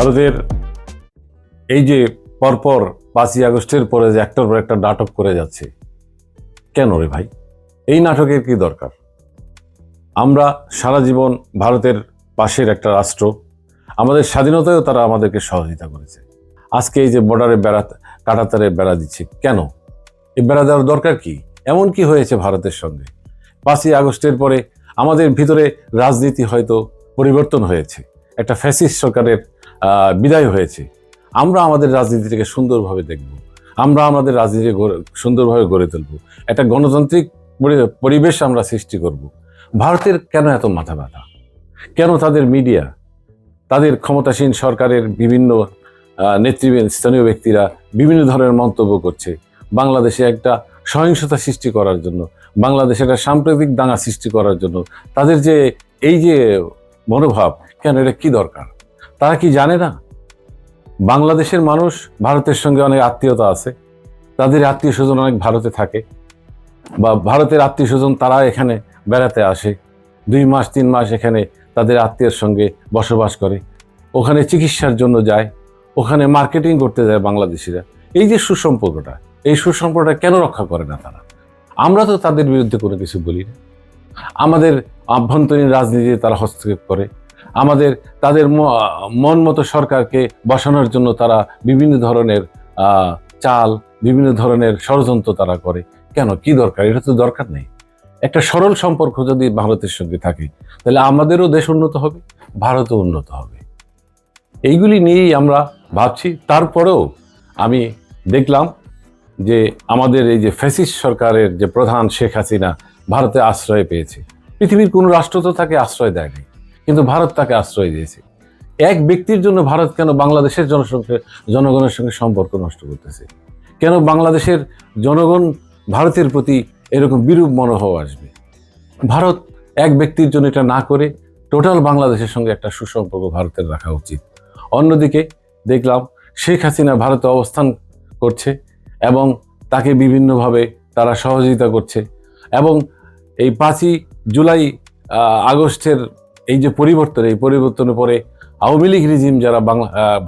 ভারতের এই যে পরপর 5ই আগস্টের পরে যে একটার পর একটা নাটক করে যাচ্ছে, কেন রে ভাই? এই নাটকের কি দরকার? আমরা সারা জীবন ভারতের পাশের একটা রাষ্ট্র, আমাদের স্বাধীনতায়ও তারা আমাদেরকে সহযোগিতা করেছে। আজকে এই যে বর্ডারে কাঁটাতারে বেড়া দিচ্ছে, কেন? এই বেড়া দেওয়ার দরকার কি? এমন কি হয়েছে ভারতের সঙ্গে? 5ই আগস্টের পরে আমাদের ভিতরে রাজনীতি হয়তো পরিবর্তন হয়েছে, একটা ফ্যাসিস্ট সরকারের বিদায় হয়েছে। আমরা আমাদের রাজনীতিটাকে সুন্দরভাবে দেখব, আমরা আমাদের রাজনীতি সুন্দরভাবে গড়ে তুলব, একটা গণতান্ত্রিক পরিবেশ আমরা সৃষ্টি করব। ভারতের কেন এত মাথা ব্যথা? কেন তাদের মিডিয়া, তাদের ক্ষমতাসীন সরকারের বিভিন্ন নেতৃবৃন্দ, স্থানীয় ব্যক্তিরা বিভিন্ন ধরনের মন্তব্য করছে বাংলাদেশে একটা সহিংসতা সৃষ্টি করার জন্য, বাংলাদেশে একটা সাম্প্রদায়িক দাঙ্গা সৃষ্টি করার জন্য? তাদের যে এই যে মনোভাব, কেন? এটা কি দরকার? তারা কি জানে না বাংলাদেশের মানুষ ভারতের সঙ্গে অনেক আত্মীয়তা আছে, তাদের আত্মীয় স্বজন অনেক ভারতে থাকে, বা ভারতের আত্মীয় স্বজন তারা এখানে বেড়াতে আসে, 2 মাস 3 মাস এখানে তাদের আত্মীয়ের সঙ্গে বসবাস করে, ওখানে চিকিৎসার জন্য যায়, ওখানে মার্কেটিং করতে যায় বাংলাদেশিরা। এই যে সুসম্পর্কটা, এই সুসম্পর্কটা কেন রক্ষা করে না তারা? আমরা তো তাদের বিরুদ্ধে কোনো কিছু বলি না। আমাদের আভ্যন্তরীণ রাজনীতিতে তারা হস্তক্ষেপ করে, তাদের মন মতো সরকারকে বসানোর জন্য তারা বিভিন্ন ধরনের চাল, বিভিন্ন ধরনের ষড়যন্ত্র তারা করে। কেন? কি দরকার? এটা তো দরকার নেই। একটা সরল সম্পর্ক যদি ভারতের সঙ্গে থাকে, তাহলে আমাদেরও দেশ উন্নত হবে, ভারতও উন্নত হবে। এইগুলি নিয়েই আমরা ভাবছি। তারপরেও আমি দেখলাম যে আমাদের এই যে ফ্যাসিস্ট সরকারের যে প্রধান শেখ হাসিনা ভারতে আশ্রয় পেয়েছে। পৃথিবীর কোনো রাষ্ট্র তো তাকে আশ্রয় দেয়নি, কিন্তু ভারত তাকে আশ্রয় দিয়েছে। এক ব্যক্তির জন্য ভারত কেন বাংলাদেশের জনগণের সঙ্গে সম্পর্ক নষ্ট করতেছে? কেন বাংলাদেশের জনগণ ভারতের প্রতি এরকম বিরূপ মনোভাব আসবে? ভারত এক ব্যক্তির জন্য এটা না করে টোটাল বাংলাদেশের সঙ্গে একটা সুসম্পর্ক ভারতের রাখা উচিত। অন্যদিকে দেখলাম শেখ হাসিনা ভারতে অবস্থান করছে এবং তাকে বিভিন্নভাবে তারা সহযোগিতা করছে, এবং এই 5ই জুলাই আগস্টের এই যে পরিবর্তন, এই পরিবর্তনের পরে আওয়ামী লীগ রিজিম যারা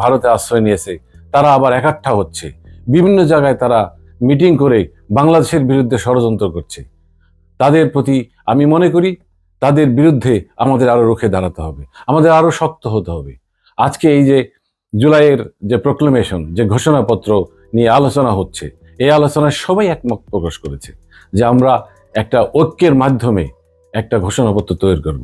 ভারতে আশ্রয় নিয়েছে তারা আবার একাট্টা হচ্ছে, বিভিন্ন জায়গায় তারা মিটিং করে বাংলাদেশের বিরুদ্ধে ষড়যন্ত্র করছে। তাদের প্রতি আমি মনে করি তাদের বিরুদ্ধে আমাদের আরো রুখে দাঁড়াতে হবে, আমাদের আরো শক্ত হতে হবে। আজকে এই যে জুলাইয়ের যে প্রক্লেমেশন, যে ঘোষণাপত্র নিয়ে আলোচনা হচ্ছে, এই আলোচনায় সবাই একমত প্রকাশ করেছে যে আমরা একটা ঐক্যের মাধ্যমে একটা ঘোষণাপত্র তৈরি করব।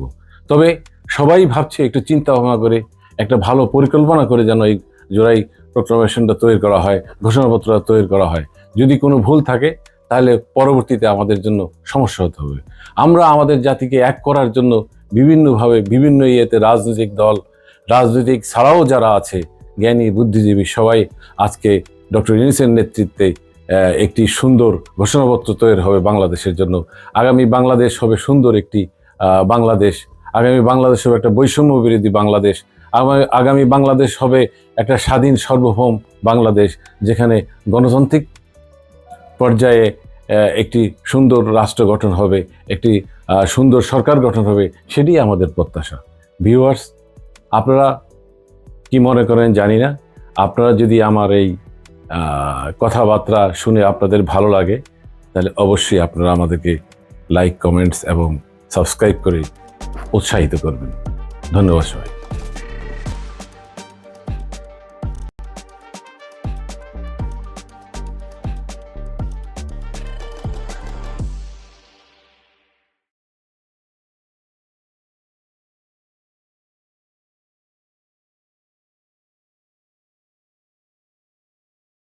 তবে সবাই ভাবছে একটু চিন্তা ভাবনা করে, একটা ভালো পরিকল্পনা করে যেন এই জুলাই প্রক্লেমেশনটা তৈরি করা হয়, ঘোষণাপত্রটা তৈরি করা হয়। যদি কোনো ভুল থাকে তাহলে পরবর্তীতে আমাদের জন্য সমস্যা হতে হবে। আমরা আমাদের জাতিকে এক করার জন্য বিভিন্নভাবে বিভিন্ন ইয়েতে রাজনৈতিক দল, রাজনৈতিক ছাড়াও যারা আছে জ্ঞানী বুদ্ধিজীবী সবাই আজকে ডক্টর ইউনূসের নেতৃত্বে একটি সুন্দর ঘোষণাপত্র তৈরি হবে বাংলাদেশের জন্য। আগামী বাংলাদেশ হবে সুন্দর একটি বাংলাদেশ, আগামী বাংলাদেশ হবে একটা বৈষম্য বিরোধী বাংলাদেশ, আগামী বাংলাদেশ হবে একটা স্বাধীন সার্বভৌম বাংলাদেশ, যেখানে গণতান্ত্রিক পর্যায়ে একটি সুন্দর রাষ্ট্র গঠন হবে, একটি সুন্দর সরকার গঠন হবে। সেটি আমাদের প্রত্যাশা। ভিউয়ার্স, আপনারা কি মনে করেন জানি না। আপনারা যদি আমার এই কথাবার্তা শুনে আপনাদের ভালো লাগে, তাহলে অবশ্যই আপনারা আমাদেরকে লাইক, কমেন্টস এবং সাবস্ক্রাইব করে উৎসাহিত করবেন। ধন্যবাদ সবাই।